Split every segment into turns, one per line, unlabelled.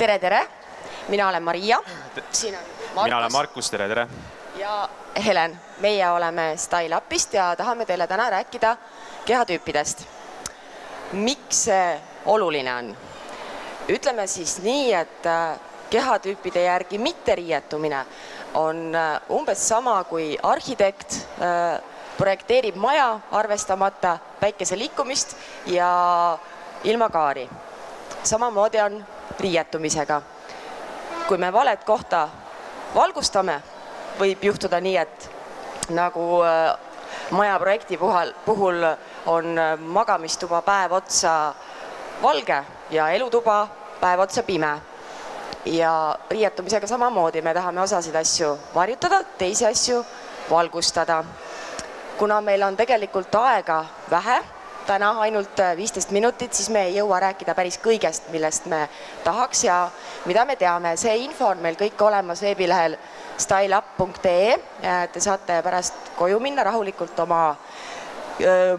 tere! Mina olen Maria. Siin on Markus.
Mina olen Markus, tere!
Ja Helen. Meie oleme Style Upist ja tahame teile täna rääkida kehatüüpidest. Miks see oluline on? Ütleme siis nii, et kehatüüpide järgi mitteriietumine on umbes sama kui arhitekt projekteerib maja arvestamata päikese liikumist ja ilmakaari. Samamoodi on riietumisega. Kui me valet kohta valgustame, võib juhtuda nii, et nagu maja projekti puhul on magamistuba päev otsa valge ja elutuba päev otsa pime. Ja riietumisega samamoodi me tahame osasid asju varjutada, teisi asju valgustada. Kuna meil on tegelikult aega vähe, täna ainult 15 minutit, siis me ei jõua rääkida päris kõigest, millest me tahaks ja mida me teame. See info on meil kõik olemas veebilehel styleup.ee. Te saate pärast koju minna, rahulikult oma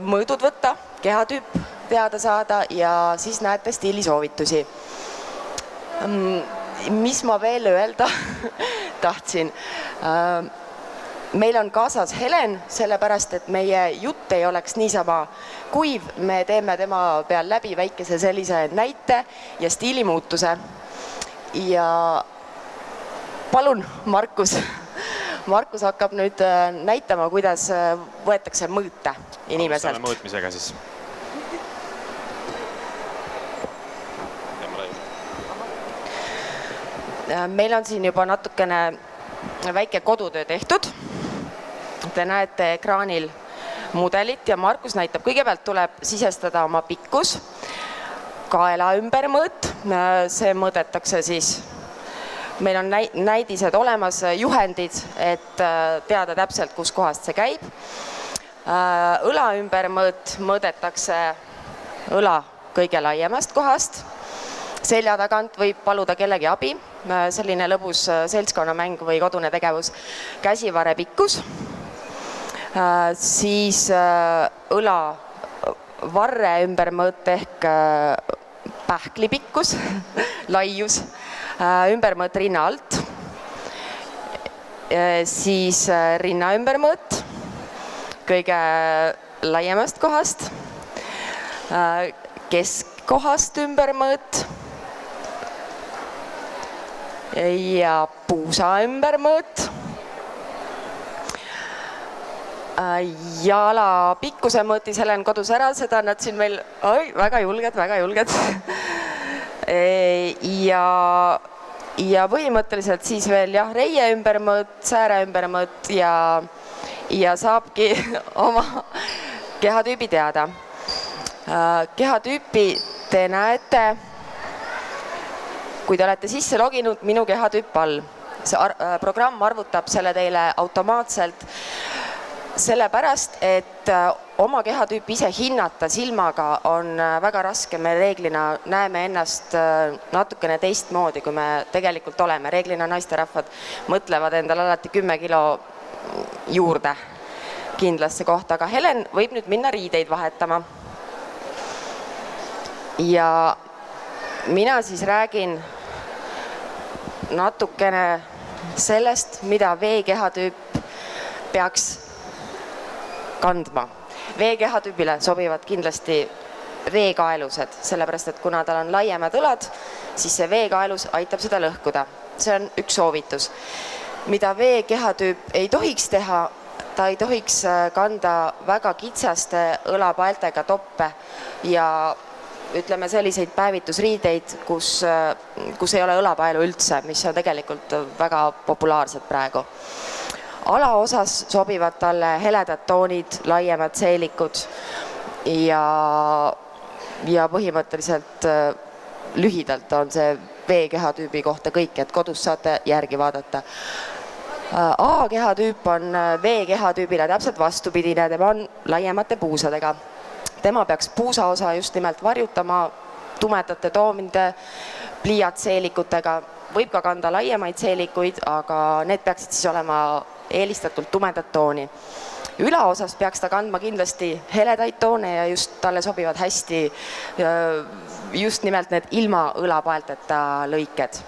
mõõdud võtta, kehatüüp teada saada ja siis näete stiilisoovitusi. Mis ma veel öelda tahtsin? Meil on kaasas Helen, sellepärast, et meie jutt ei oleks niisama kuiv. Me teeme tema peal läbi väikese sellise näite ja stiilimuutuse. Ja palun, Markus. Markus hakkab nüüd näitama, kuidas võetakse mõõte inimeselt.
Alustame mõõtmisega siis.
Meil on siin juba natukene väike kodutöö tehtud. Te näete ekraanil mudelit ja Markus näitab. Kõigepealt tuleb sisestada oma pikkus, kaela ümber mõõt. See mõõdetakse siis. Meil on näidised olemas, juhendid, et teada täpselt, kus kohast see käib. Õla ümber mõõt mõõdetakse õla kõige laiemast kohast. Selja tagant võib paluda kellegi abi, selline lõbus seltskonnamäng või kodune tegevus. Käsivare pikkus, siis õla varre ümber mõõt ehk pähkli pikkus, laius, ümber mõõt rinna alt, siis rinna ümber mõõt kõige laiemast kohast, keskkohast ümber mõõt ja puusa ümber mõõt, jala pikkuse mõõtis Helen kodus ära, seda nad siin meil, väga julged. Ja põhimõtteliselt siis veel reie ümber mõõt, sääre ümber mõõt ja saabki oma kehatüübi teada. Kehatüüpi te näete, kui te olete sisse loginud minu kehatüüp all. See programm arvutab selle teile automaatselt sellepärast, et oma kehatüüpi ise hinnata silmaga on väga raske. Me reeglina näeme ennast natukene teistmoodi, kui me tegelikult oleme. Reeglina naisterahvad mõtlevad endale alati 10 kilo juurde kindlasse kohta, aga Helen võib nüüd minna riideid vahetama. Ja mina siis räägin natukene sellest, mida V-kehatüüp peaks kandma. V-kehatüübile sobivad kindlasti V-kaelused, sellepärast, et kuna tal on laiemad õlad, siis see V-kaelus aitab seda lõhkuda. See on üks soovitus. Mida V-kehatüüp ei tohiks teha, ta ei tohiks kanda väga kitsaste õlapaeltega toppe ja ütleme selliseid päevitusriideid, kus ei ole õlapaelu üldse, mis on tegelikult väga populaarsed praegu. Alaosas sobivad talle heledad toonid, laiemad seelikud ja põhimõtteliselt lühidalt on see V-kehatüübi kohta kõik, et kodus saate järgi vaadata. A-kehatüüp on V-kehatüübile täpselt vastupidine, tema on laiemate puusadega. Tema peaks puusaosa just nimelt varjutama tumedate toomide pliiatseelikutega. Võib ka kanda laiemaid seelikuid, aga need peaksid siis olema eelistatult tumedat tooni. Ülaosas peaks ta kandma kindlasti heledaid toone ja just talle sobivad hästi just nimelt need ilma õlapaelteta lõiked.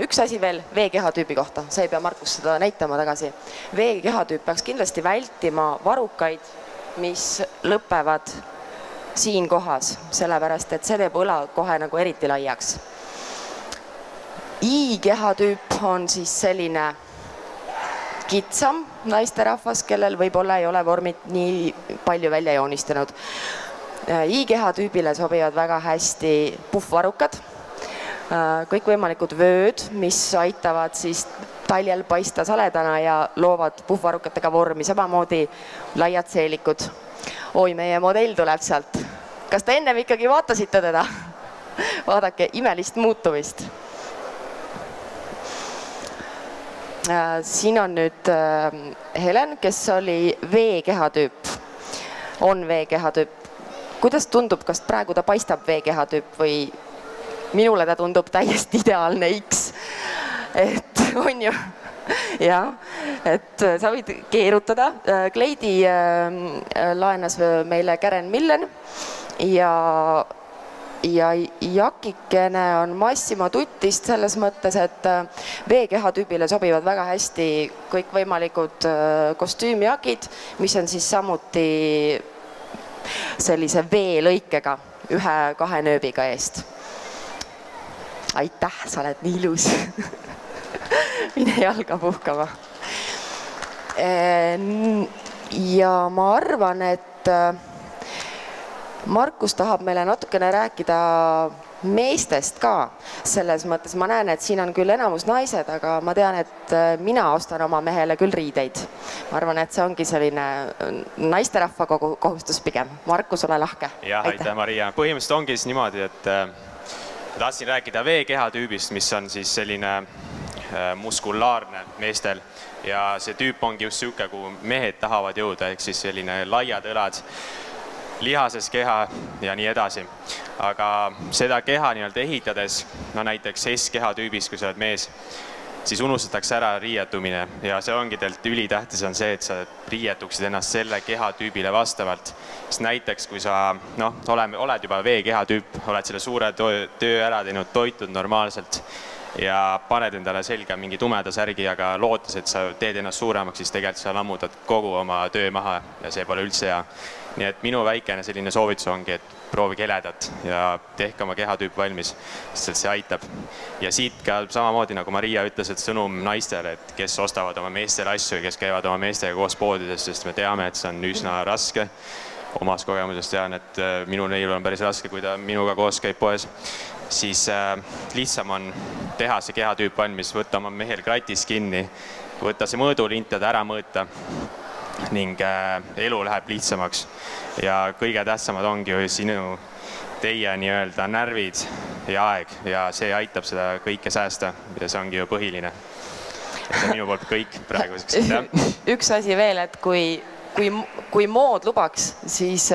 Üks asi veel veekehatüübi kohta, sa ei pea Markus seda näitama tagasi. Veekehatüüp peaks kindlasti vältima varukaid, mis lõpevad siin kohas, sellepärast et see teeb õla kohe nagu eriti laiaks. I-kehatüüp on siis selline kitsam naisterahvas, kellel võib-olla ei ole vormid nii palju välja joonistanud. I-kehatüübile sobivad väga hästi puhvarukad, kõikvõimalikud vööd, mis aitavad siis taljel paista saledana ja loovad puhvarukatega vormi, samamoodi laiad seelikud. Oi, meie modell tuleb sealt. Kas te ennem ikkagi vaatasite teda? Vaadake imelist muutumist. Siin on nüüd Helen, kes oli V-kehatüüp. On V-kehatüüp. Kuidas tundub, kas praegu ta paistab V-kehatüüp või minule ta tundub täiesti ideaalne X? Et on ju, jah, et sa võid keerutada. Kleidi laenas meile Karen Millen ja jakikene on Massimo Tutist selles mõttes, et V-kehatüübile sobivad väga hästi kõikvõimalikud kostüümijakid, mis on siis samuti sellise V-lõikega 1-2 nööbiga eest. Aitäh, sa oled nii ilus. Mine jalga puhkama. Ja ma arvan, et Markus tahab meile natukene rääkida meestest ka. Selles mõttes ma näen, et siin on küll enamus naised, aga ma tean, et mina ostan oma mehele küll riideid. Ma arvan, et see ongi selline naisterahva kohustus pigem. Markus, ole lahke.
Jah, aitäh, Maria. Põhimõtteliselt ongi siis niimoodi, et tahtsin rääkida V-kehatüübist, mis on siis selline muskulaarne meestel. Ja see tüüp ongi just siuke, kuhu mehed tahavad jõuda, ehk siis selline laiad õlad, lihases keha ja nii edasi. Aga seda keha nii-öelda ehitades, no näiteks S-kehatüübis, kui sa oled mees, siis unustatakse ära riietumine ja see ongi teilt ülitähtis on see, et sa riietuksid ennast selle kehatüübile vastavalt. Sest näiteks, kui sa oled juba V-kehatüüp, oled selle suure töö ära teinud, toitud normaalselt ja paned endale selga mingi tumeda särgi, aga lootes, et sa teed ennast suuremaks, siis tegelikult sa lammutad kogu oma töö maha ja see pole üldse hea. Nii et minu väikene selline soovitus ongi, et proovige heledat ja tehke oma kehatüüp valmis, sest see aitab. Ja siit ka samamoodi, nagu Maria ütles, et sõnum naistele, et kes ostavad oma meestele asju ja kes käivad oma meestega koos poodides, sest me teame, et see on üsna raske. Omas kogemusest tean, et minu neiul on päris raske, kui ta minuga koos käib poes. Siis lihtsam on teha see kehatüüp valmis, võtta oma mehel kratis kinni, võtta see mõõdulint ja ta ära mõõta ning elu läheb lihtsamaks. Ja kõige tähtsamad ongi ju sinu, teie nii-öelda närvid ja aeg ja see aitab seda kõike säästa ja see ongi ju põhiline. Ja see on minu poolt kõik praeguseks.
Üks asi veel, et kui mood lubaks, siis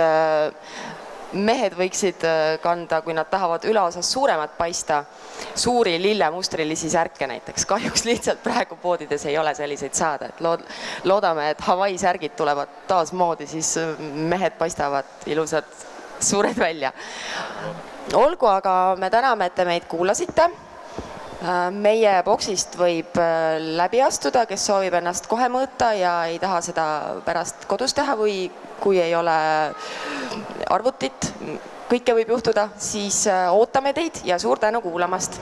mehed võiksid kanda, kui nad tahavad üleosas suuremat paista, suuri lillemustrilisi särke näiteks. Kahjuks lihtsalt praegu poodides ei ole selliseid saada. Loodame, et Hawaii särgid tulevad taas moodi, siis mehed paistavad ilusad suured välja. Olgu, aga me täname, et te meid kuulasite. Meie boksist võib läbi astuda, kes soovib ennast kohe mõõta ja ei taha seda pärast kodus teha või kui ei ole arvutit, kõike võib juhtuda, siis ootame teid ja suur tänu kuulamast!